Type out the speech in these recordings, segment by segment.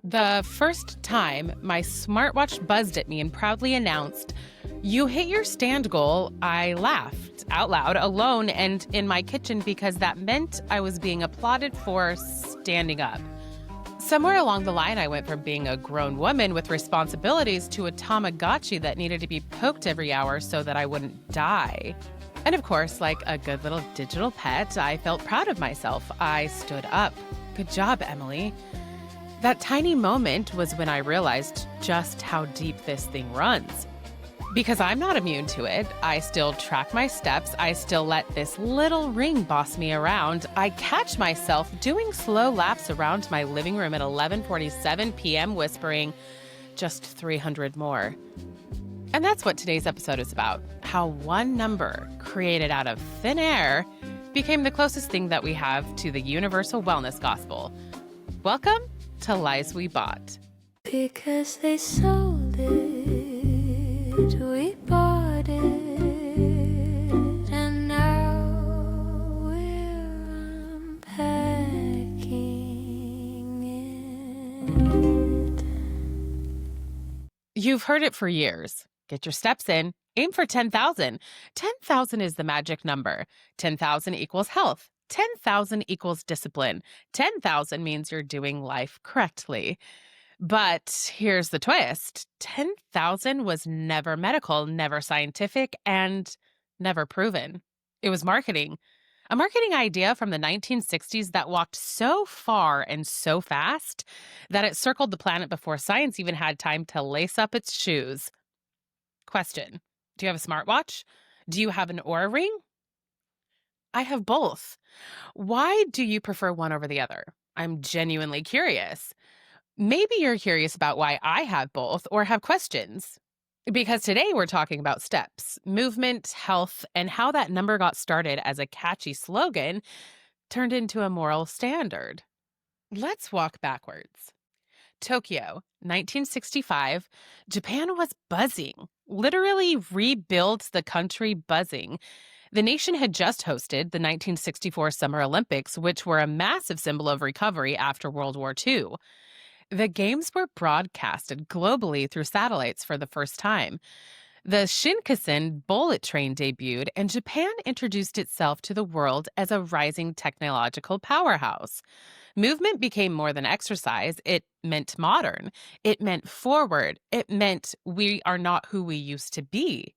The first time my smartwatch buzzed at me and proudly announced, "You hit your stand goal," I laughed out loud, alone and in my kitchen, because that meant I was being applauded for standing up. Somewhere along the line, I went from being a grown woman with responsibilities to a Tamagotchi that needed to be poked every hour so that I wouldn't die. And of course, like a good little digital pet, I felt proud of myself. I stood up. Good job, Emily. That tiny moment was when I realized just how deep this thing runs. Because I'm not immune to it, I still track my steps, I still let this little ring boss me around, I catch myself doing slow laps around my living room at 11:47 p.m. whispering, "Just 300 more." And that's what today's episode is about, how one number created out of thin air became the closest thing that we have to the universal wellness gospel. Welcome to Lies We Bought. Because they sold it, we bought it, and now we're unpacking it. You've heard it for years. Get your steps in, aim for 10,000. 10,000 is the magic number. 10,000 equals health. 10,000 equals discipline. 10,000 means you're doing life correctly. But here's the twist. 10,000 was never medical, never scientific, and never proven. It was marketing. A marketing idea from the 1960s that walked so far and so fast that it circled the planet before science even had time to lace up its shoes. Question: do you have a smartwatch? Do you have an Oura ring? I have both. Why do you prefer one over the other? I'm genuinely curious. Maybe you're curious about why I have both or have questions. Because today we're talking about steps, movement, health, and how that number got started as a catchy slogan turned into a moral standard. Let's walk backwards. Tokyo, 1965, Japan was buzzing, literally rebuilt the country buzzing. The nation had just hosted the 1964 Summer Olympics, which were a massive symbol of recovery after World War II. The games were broadcasted globally through satellites for the first time. The Shinkansen bullet train debuted, and Japan introduced itself to the world as a rising technological powerhouse. Movement became more than exercise. It meant modern. It meant forward. It meant we are not who we used to be.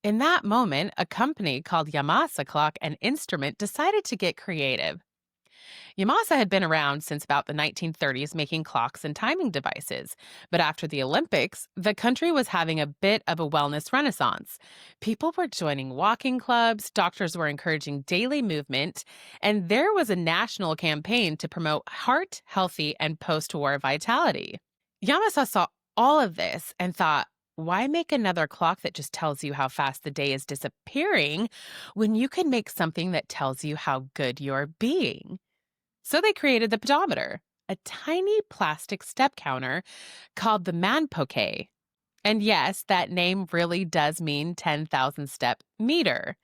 In that moment, a company called Yamasa Clock and Instrument decided to get creative. Yamasa had been around since about the 1930s making clocks and timing devices. But after the Olympics, the country was having a bit of a wellness renaissance. People were joining walking clubs, doctors were encouraging daily movement, and there was a national campaign to promote heart, healthy, and post-war vitality. Yamasa saw all of this and thought, why make another clock that just tells you how fast the day is disappearing when you can make something that tells you how good you're being? So they created the pedometer, a tiny plastic step counter called the Manpo-kei. And yes, that name really does mean 10,000 step meter.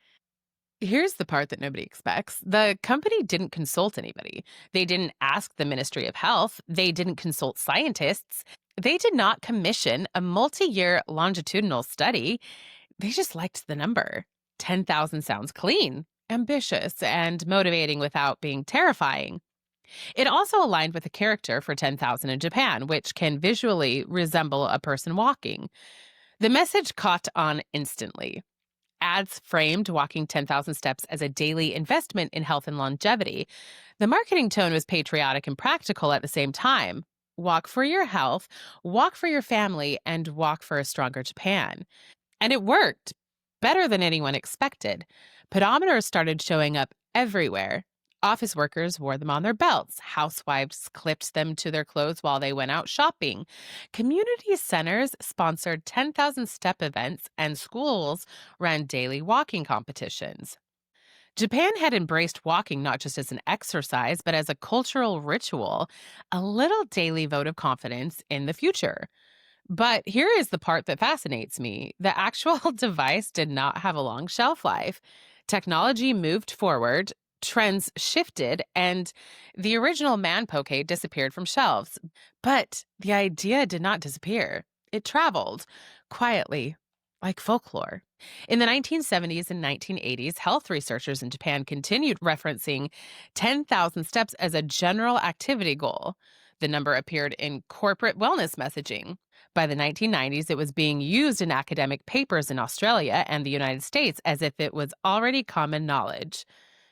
Here's the part that nobody expects. The company didn't consult anybody. They didn't ask the Ministry of Health. They didn't consult scientists. They did not commission a multi-year longitudinal study. They just liked the number. 10,000 sounds clean, ambitious, and motivating without being terrifying. It also aligned with the character for 10,000 in Japan, which can visually resemble a person walking. The message caught on instantly. Ads framed walking 10,000 steps as a daily investment in health and longevity. The marketing tone was patriotic and practical at the same time. Walk for your health, walk for your family, and walk for a stronger Japan. And it worked better than anyone expected. Pedometers started showing up everywhere. Office workers wore them on their belts. Housewives clipped them to their clothes while they went out shopping. Community centers sponsored 10,000 step events, and schools ran daily walking competitions. Japan had embraced walking not just as an exercise, but as a cultural ritual, a little daily vote of confidence in the future. But here is the part that fascinates me. The actual device did not have a long shelf life. Technology moved forward. Trends shifted, and the original Manpo-kei disappeared from shelves. But the idea did not disappear. It traveled quietly, like folklore. In the 1970s and 1980s, health researchers in Japan continued referencing 10,000 steps as a general activity goal. The number appeared in corporate wellness messaging. By the 1990s, it was being used in academic papers in Australia and the United States as if it was already common knowledge.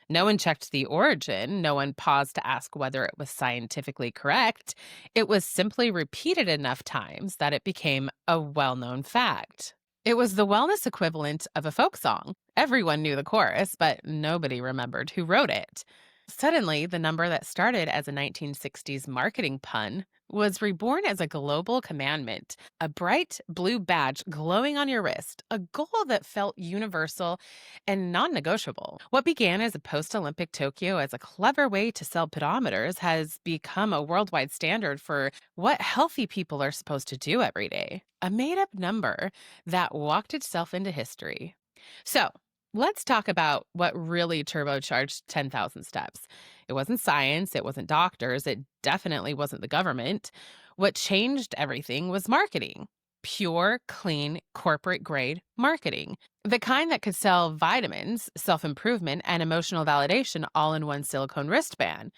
No one checked the origin. No one paused to ask whether it was scientifically correct. It was simply repeated enough times that it became a well known fact. It was the wellness equivalent of a folk song. Everyone knew the chorus, but nobody remembered who wrote it. Suddenly, the number that started as a 1960s marketing pun was reborn as a global commandment, a bright blue badge glowing on your wrist, a goal that felt universal and non negotiable. What began as a post Olympic Tokyo as a clever way to sell pedometers has become a worldwide standard for what healthy people are supposed to do every day. A made up number that walked itself into history. So, let's talk about what really turbocharged 10,000 steps. It wasn't science, it wasn't doctors, it definitely wasn't the government. What changed everything was marketing. Pure, clean, corporate grade marketing. The kind that could sell vitamins, self improvement, and emotional validation all in one silicone wristband.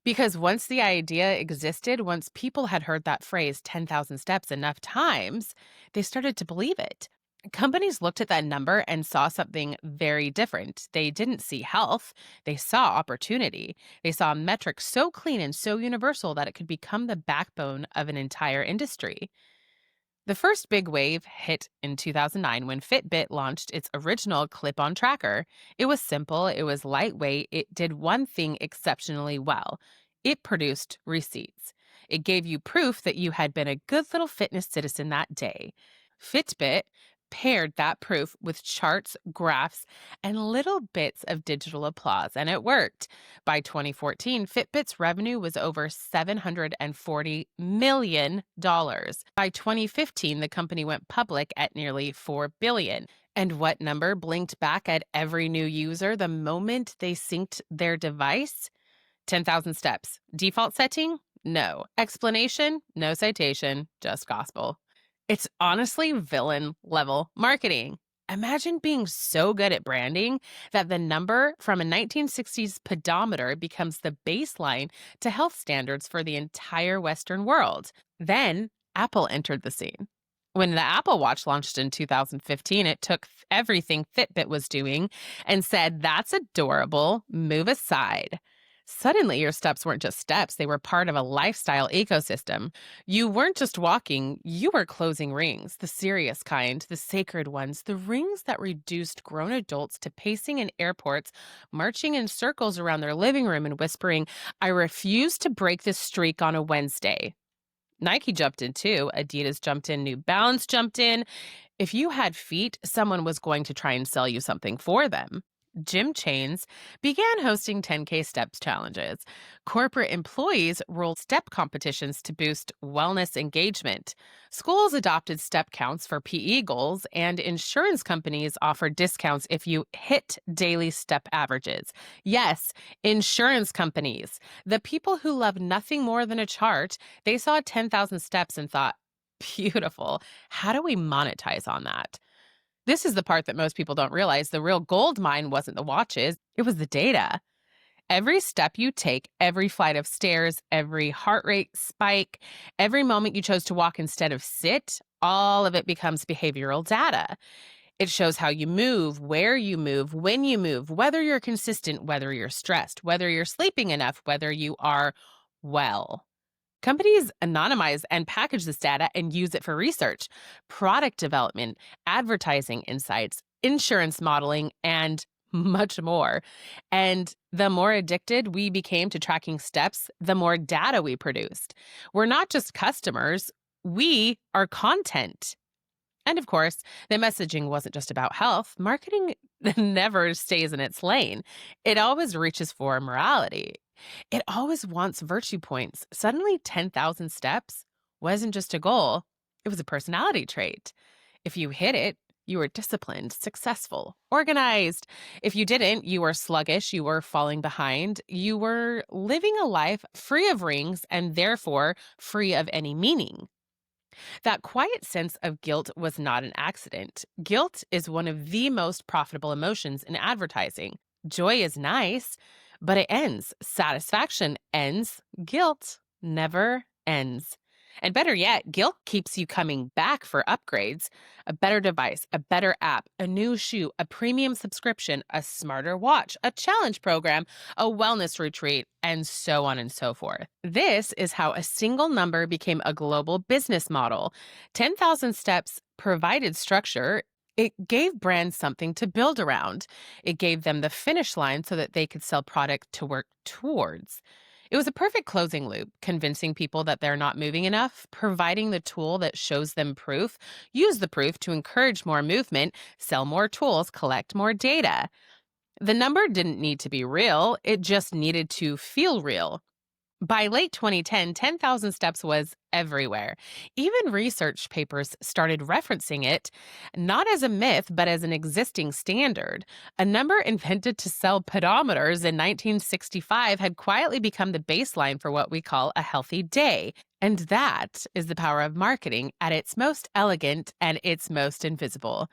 Because once the idea existed, once people had heard that phrase 10,000 steps enough times, they started to believe it. Companies looked at that number and saw something very different. They didn't see health, they saw opportunity. They saw a metric so clean and so universal that it could become the backbone of an entire industry. The first big wave hit in 2009 when Fitbit launched its original clip on tracker. It was simple, it was lightweight, it did one thing exceptionally well: it produced receipts. It gave you proof that you had been a good little fitness citizen that day. Fitbit paired that proof with charts, graphs, and little bits of digital applause, and it worked. By 2014, Fitbit's revenue was over $740 million. By 2015, the company went public at nearly $4 billion. And what number blinked back at every new user the moment they synced their device? 10,000 steps. Default setting? No. Explanation? No citation, just gospel. It's honestly villain level marketing. Imagine being so good at branding that the number from a 1960s pedometer becomes the baseline to health standards for the entire Western world. Then Apple entered the scene. When the Apple Watch launched in 2015, it took everything Fitbit was doing and said, "That's adorable, move aside." Suddenly, your steps weren't just steps, they were part of a lifestyle ecosystem. You weren't just walking, you were closing rings, the serious kind, the sacred ones, the rings that reduced grown adults to pacing in airports, marching in circles around their living room and whispering, "I refuse to break this streak on a Wednesday." Nike jumped in too, Adidas jumped in, New Balance jumped in. If you had feet, someone was going to try and sell you something for them. Gym chains began hosting 10K steps challenges. Corporate employees rolled step competitions to boost wellness engagement. Schools adopted step counts for PE goals, and insurance companies offered discounts if you hit daily step averages. Yes, insurance companies. The people who love nothing more than a chart, they saw 10,000 steps and thought, beautiful. How do we monetize on that? This is the part that most people don't realize. The real gold mine wasn't the watches, it was the data. Every step you take, every flight of stairs, every heart rate spike, every moment you chose to walk instead of sit, all of it becomes behavioral data. It shows how you move, where you move, when you move, whether you're consistent, whether you're stressed, whether you're sleeping enough, whether you are well. Companies anonymize and package this data and use it for research, product development, advertising insights, insurance modeling, and much more. And the more addicted we became to tracking steps, the more data we produced. We're not just customers, we are content. And of course, the messaging wasn't just about health. Marketing never stays in its lane. It always reaches for morality. It always wants virtue points. Suddenly, 10,000 steps wasn't just a goal, it was a personality trait. If you hit it, You were disciplined, successful, organized. If you didn't, you were sluggish, you were falling behind, you were living a life free of rings and therefore free of any meaning. That quiet sense of guilt was not an accident. Guilt is one of the most profitable emotions in advertising. Joy is nice, but it ends. Satisfaction ends. Guilt never ends. And better yet, guilt keeps you coming back for upgrades. A better device, a better app, a new shoe, a premium subscription, a smarter watch, a challenge program, a wellness retreat, and so on and so forth. This is how a single number became a global business model. 10,000 steps provided structure. It gave brands something to build around. It gave them the finish line so that they could sell product to work towards. It was a perfect closing loop, convincing people that they're not moving enough, providing the tool that shows them proof, use the proof to encourage more movement, sell more tools, collect more data. The number didn't need to be real, it just needed to feel real. By late 2010, 10,000 steps was everywhere. Even research papers started referencing it, not as a myth, but as an existing standard. A number invented to sell pedometers in 1965 had quietly become the baseline for what we call a healthy day. And that is the power of marketing at its most elegant and its most invisible.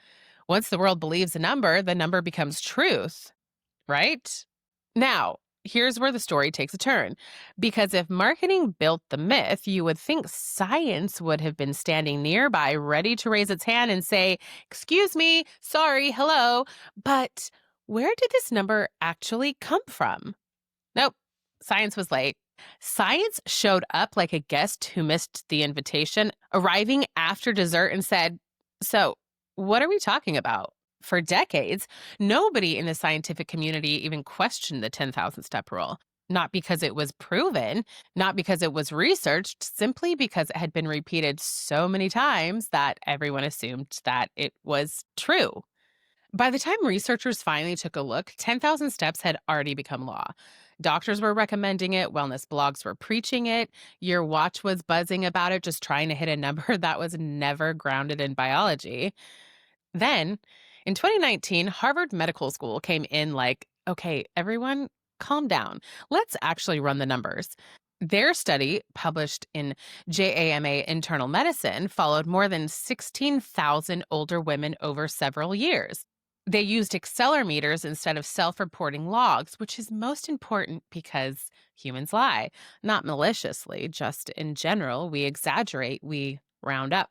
Once the world believes a number, the number becomes truth, right? Now, here's where the story takes a turn. Because if marketing built the myth, you would think science would have been standing nearby, ready to raise its hand and say, "Excuse me, sorry, hello." But where did this number actually come from? Nope, science was late. Science showed up like a guest who missed the invitation, arriving after dessert and said, "So, what are we talking about?" For decades, nobody in the scientific community even questioned the 10,000 step rule. Not because it was proven, not because it was researched, simply because it had been repeated so many times that everyone assumed that it was true. By the time researchers finally took a look, 10,000 steps had already become law. Doctors were recommending it, wellness blogs were preaching it, your watch was buzzing about it, just trying to hit a number that was never grounded in biology. Then, in 2019, Harvard Medical School came in like, "Okay, everyone, calm down. Let's actually run the numbers." Their study, published in JAMA Internal Medicine, followed more than 16,000 older women over several years. They used accelerometers instead of self-reporting logs, which is most important because humans lie. Not maliciously, just in general, we exaggerate, we round up.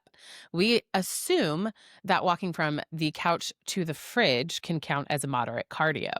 We assume that walking from the couch to the fridge can count as a moderate cardio.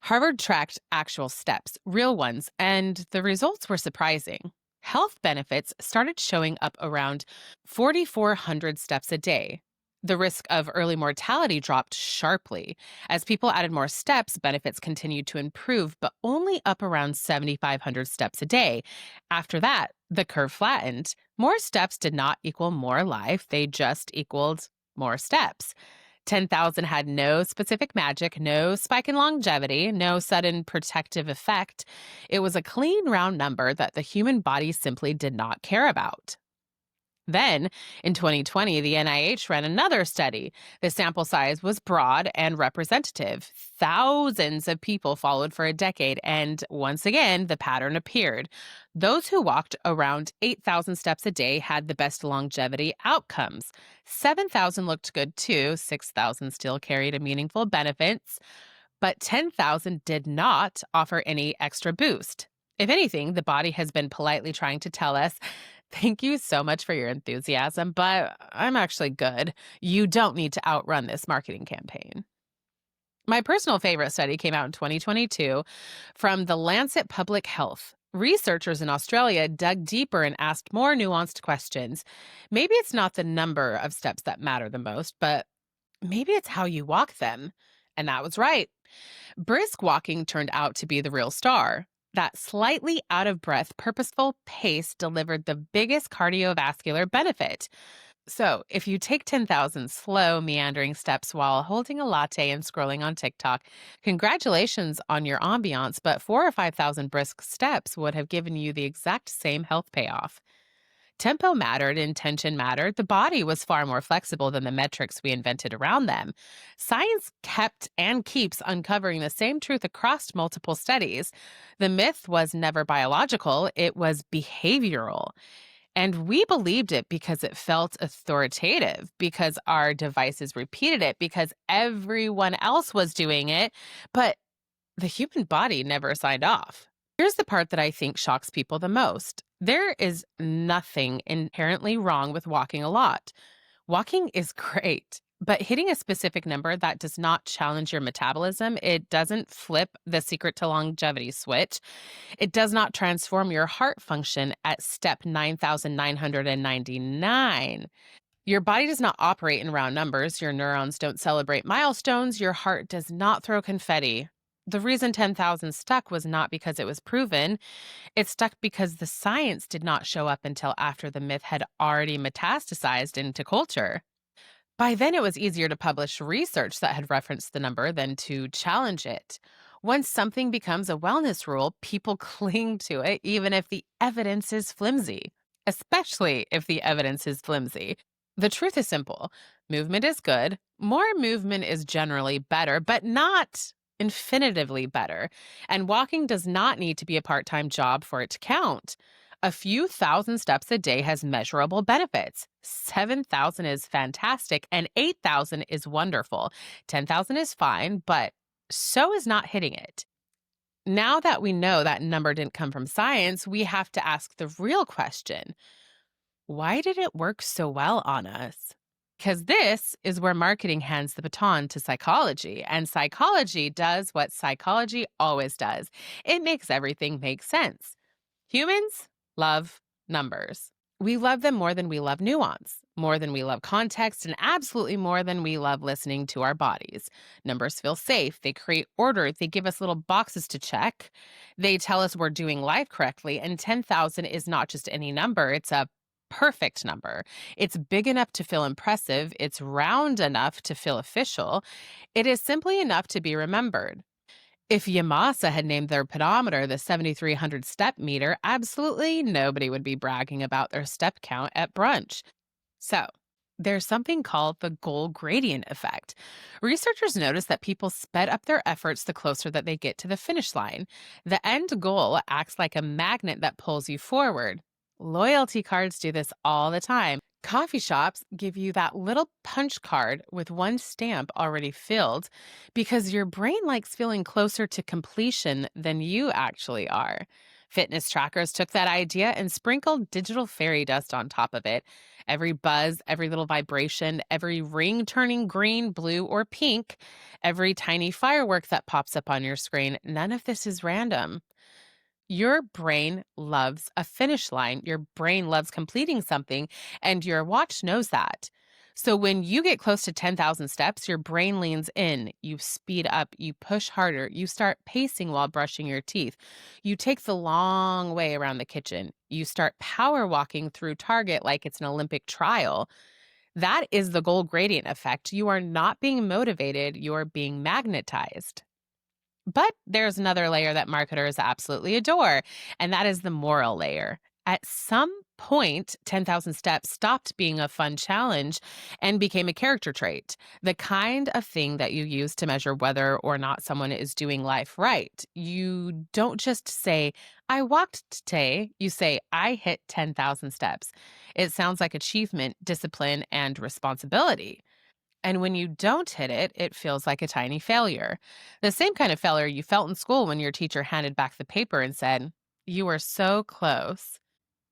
Harvard tracked actual steps, real ones, and the results were surprising. Health benefits started showing up around 4,400 steps a day. The risk of early mortality dropped sharply. As people added more steps, benefits continued to improve, but only up around 7,500 steps a day. After that, the curve flattened. More steps did not equal more life, they just equaled more steps. 10,000 had no specific magic, no spike in longevity, no sudden protective effect. It was a clean, round number that the human body simply did not care about. Then, in 2020, the NIH ran another study. The sample size was broad and representative. Thousands of people followed for a decade, and once again, the pattern appeared. Those who walked around 8,000 steps a day had the best longevity outcomes. 7,000 looked good too. 6,000 still carried a meaningful benefits, but 10,000 did not offer any extra boost. If anything, the body has been politely trying to tell us, "Thank you so much for your enthusiasm, but I'm actually good. You don't need to outrun this marketing campaign." My personal favorite study came out in 2022 from the Lancet Public Health. Researchers in Australia dug deeper and asked more nuanced questions. Maybe it's not the number of steps that matter the most, but maybe it's how you walk them. And that was right. Brisk walking turned out to be the real star. That slightly out of breath, purposeful pace delivered the biggest cardiovascular benefit. So, if you take 10,000 slow, meandering steps while holding a latte and scrolling on TikTok, congratulations on your ambiance, but 4,000 or 5,000 brisk steps would have given you the exact same health payoff. Tempo mattered, intention mattered. The body was far more flexible than the metrics we invented around them. Science kept and keeps uncovering the same truth across multiple studies. The myth was never biological, it was behavioral. And we believed it because it felt authoritative, because our devices repeated it, because everyone else was doing it. But the human body never signed off. Here's the part that I think shocks people the most. There is nothing inherently wrong with walking a lot. Walking is great, but hitting a specific number that does not challenge your metabolism, it doesn't flip the secret to longevity switch, it does not transform your heart function at step 9,999. Your body does not operate in round numbers. Your neurons don't celebrate milestones. Your heart does not throw confetti. The reason 10,000 stuck was not because it was proven. It stuck because the science did not show up until after the myth had already metastasized into culture. By then, it was easier to publish research that had referenced the number than to challenge it. Once something becomes a wellness rule, people cling to it, even if the evidence is flimsy, especially if the evidence is flimsy. The truth is simple: movement is good. More movement is generally better, but not infinitively better. And walking does not need to be a part time job for it to count. A few thousand steps a day has measurable benefits. 7,000 is fantastic, and 8,000 is wonderful. 10,000 is fine, but so is not hitting it. Now that we know that number didn't come from science, we have to ask the real question: why did it work so well on us? Because this is where marketing hands the baton to psychology, and psychology does what psychology always does: it makes everything make sense. Humans love numbers. We love them more than we love nuance, more than we love context, and absolutely more than we love listening to our bodies. Numbers feel safe. They create order. They give us little boxes to check. They tell us we're doing life correctly. And 10,000 is not just any number, it's a perfect number. It's big enough to feel impressive. It's round enough to feel official. It is simply enough to be remembered. If Yamasa had named their pedometer the 7,300 step meter, absolutely nobody would be bragging about their step count at brunch. So, there's something called the goal gradient effect. Researchers notice that people sped up their efforts the closer that they get to the finish line. The end goal acts like a magnet that pulls you forward. Loyalty cards do this all the time. Coffee shops give you that little punch card with one stamp already filled because your brain likes feeling closer to completion than you actually are. Fitness trackers took that idea and sprinkled digital fairy dust on top of it. Every buzz, every little vibration, every ring turning green, blue, or pink, every tiny firework that pops up on your screen, none of this is random. Your brain loves a finish line. Your brain loves completing something, and your watch knows that. So when you get close to 10,000 steps, your brain leans in, you speed up, you push harder, you start pacing while brushing your teeth. You take the long way around the kitchen. You start power walking through Target like it's an Olympic trial. That is the goal gradient effect. You are not being motivated, you're being magnetized. But there's another layer that marketers absolutely adore, and that is the moral layer. At some point, 10,000 steps stopped being a fun challenge and became a character trait, the kind of thing that you use to measure whether or not someone is doing life right. You don't just say, I walked today. You say, I hit 10,000 steps. It sounds like achievement, discipline, and responsibility. And when you don't hit it, it feels like a tiny failure. The same kind of failure you felt in school when your teacher handed back the paper and said, you were so close.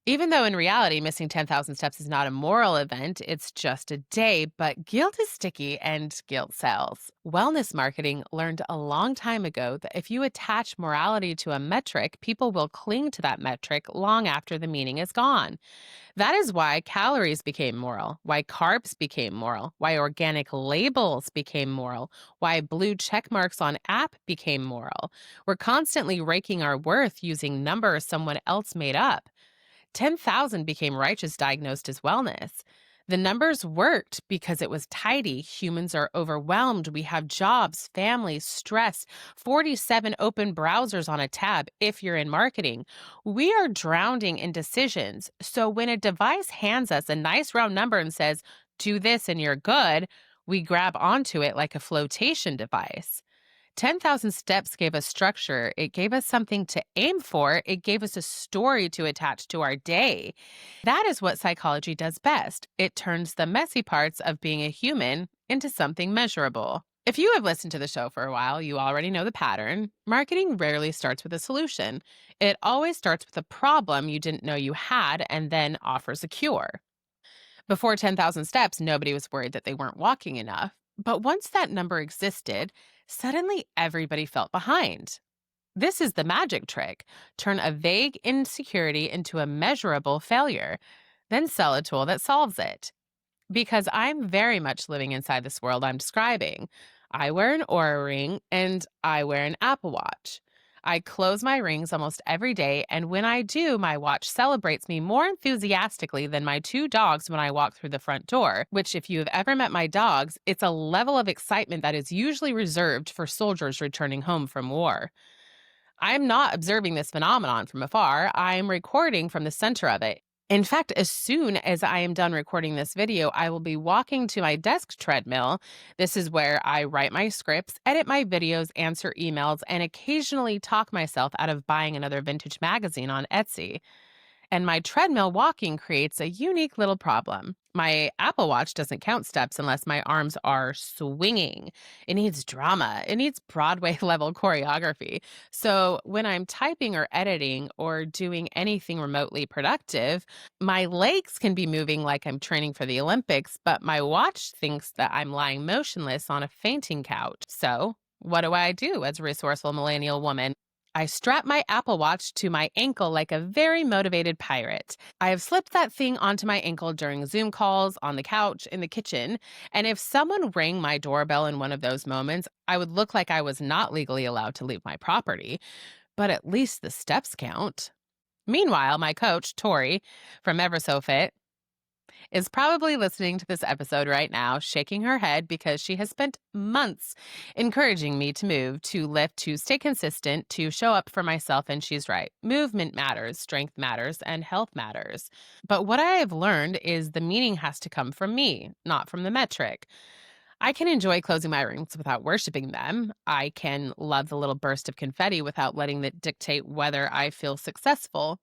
Even though in reality, missing 10,000 steps is not a moral event, it's just a day, but guilt is sticky and guilt sells. Wellness marketing learned a long time ago that if you attach morality to a metric, people will cling to that metric long after the meaning is gone. That is why calories became moral, why carbs became moral, why organic labels became moral, why blue check marks on app became moral. We're constantly raking our worth using numbers someone else made up. 10,000 became righteous diagnosed as wellness. The numbers worked because it was tidy. Humans are overwhelmed. We have jobs, families, stress, 47 open browsers on a tab if you're in marketing. We are drowning in decisions. So when a device hands us a nice round number and says, do this and you're good, we grab onto it like a flotation device. 10,000 steps gave us structure. It gave us something to aim for. It gave us a story to attach to our day. That is what psychology does best. It turns the messy parts of being a human into something measurable. If you have listened to the show for a while, you already know the pattern. Marketing rarely starts with a solution. It always starts with a problem you didn't know you had and then offers a cure. Before 10,000 steps, nobody was worried that they weren't walking enough. But once that number existed, suddenly everybody felt behind. This is the magic trick. Turn a vague insecurity into a measurable failure, then sell a tool that solves it. Because I'm very much living inside this world I'm describing. I wear an Oura ring and I wear an Apple Watch. I close my rings almost every day, and when I do, my watch celebrates me more enthusiastically than my two dogs when I walk through the front door, which, if you have ever met my dogs, it's a level of excitement that is usually reserved for soldiers returning home from war. I'm not observing this phenomenon from afar. I'm recording from the center of it. In fact, as soon as I am done recording this video, I will be walking to my desk treadmill. This is where I write my scripts, edit my videos, answer emails, and occasionally talk myself out of buying another vintage magazine on Etsy. And my treadmill walking creates a unique little problem. My Apple Watch doesn't count steps unless my arms are swinging. It needs drama. It needs Broadway level choreography. So when I'm typing or editing or doing anything remotely productive, my legs can be moving like I'm training for the Olympics, but my watch thinks that I'm lying motionless on a fainting couch. So what do I do as a resourceful millennial woman? I strap my Apple Watch to my ankle like a very motivated pirate. I have slipped that thing onto my ankle during Zoom calls, on the couch, in the kitchen, and if someone rang my doorbell in one of those moments, I would look like I was not legally allowed to leave my property. But at least the steps count. Meanwhile, my coach, Tori, from Ever So Fit, is probably listening to this episode right now, shaking her head because she has spent months encouraging me to move, to lift, to stay consistent, to show up for myself. And she's right. Movement matters, strength matters, and health matters. But what I have learned is the meaning has to come from me, not from the metric. I can enjoy closing my rings without worshiping them. I can love the little burst of confetti without letting it dictate whether I feel successful.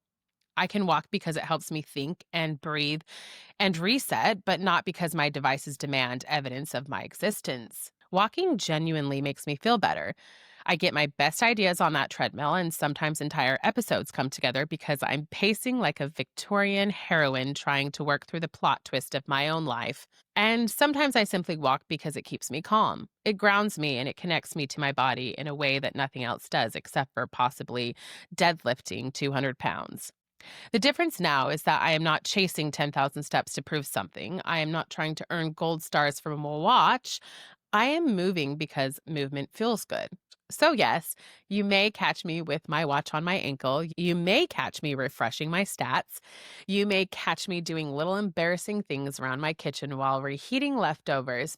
I can walk because it helps me think and breathe and reset, but not because my devices demand evidence of my existence. Walking genuinely makes me feel better. I get my best ideas on that treadmill, and sometimes entire episodes come together because I'm pacing like a Victorian heroine trying to work through the plot twist of my own life. And sometimes I simply walk because it keeps me calm. It grounds me and it connects me to my body in a way that nothing else does except for possibly deadlifting 200 pounds. The difference now is that I am not chasing 10,000 steps to prove something. I am not trying to earn gold stars from a watch. I am moving because movement feels good. So yes, you may catch me with my watch on my ankle. You may catch me refreshing my stats. You may catch me doing little embarrassing things around my kitchen while reheating leftovers.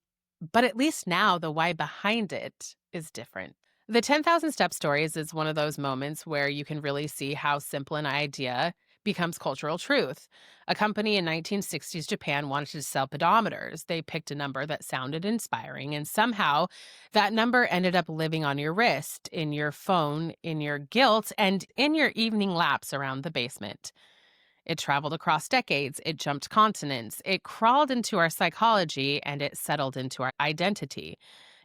But at least now the why behind it is different. The 10,000 step stories is one of those moments where you can really see how simple an idea becomes cultural truth. A company in 1960s Japan wanted to sell pedometers. They picked a number that sounded inspiring, and somehow that number ended up living on your wrist, in your phone, in your guilt, and in your evening laps around the basement. It traveled across decades, it jumped continents, it crawled into our psychology, and it settled into our identity.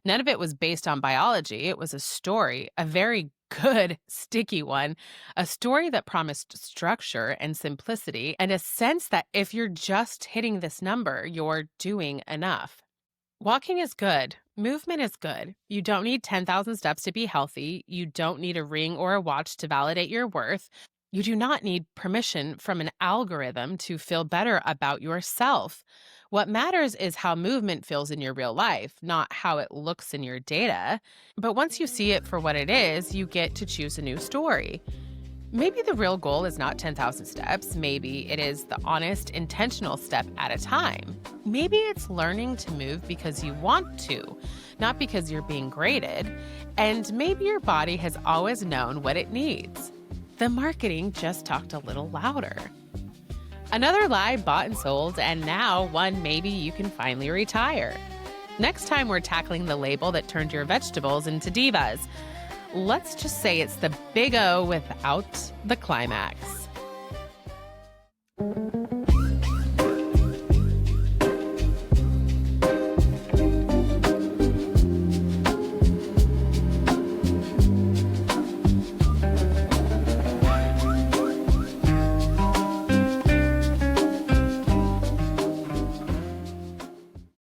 None of it was based on biology. It was a story, a very good, sticky one, a story that promised structure and simplicity, and a sense that if you're just hitting this number, you're doing enough. Walking is good. Movement is good. You don't need 10,000 steps to be healthy. You don't need a ring or a watch to validate your worth. You do not need permission from an algorithm to feel better about yourself. What matters is how movement feels in your real life, not how it looks in your data. But once you see it for what it is, you get to choose a new story. Maybe the real goal is not 10,000 steps. Maybe it is the honest, intentional step at a time. Maybe it's learning to move because you want to, not because you're being graded. And maybe your body has always known what it needs. The marketing just talked a little louder. Another lie bought and sold, and now one maybe you can finally retire. Next time we're tackling the label that turned your vegetables into divas. Let's just say it's the big O without the climax.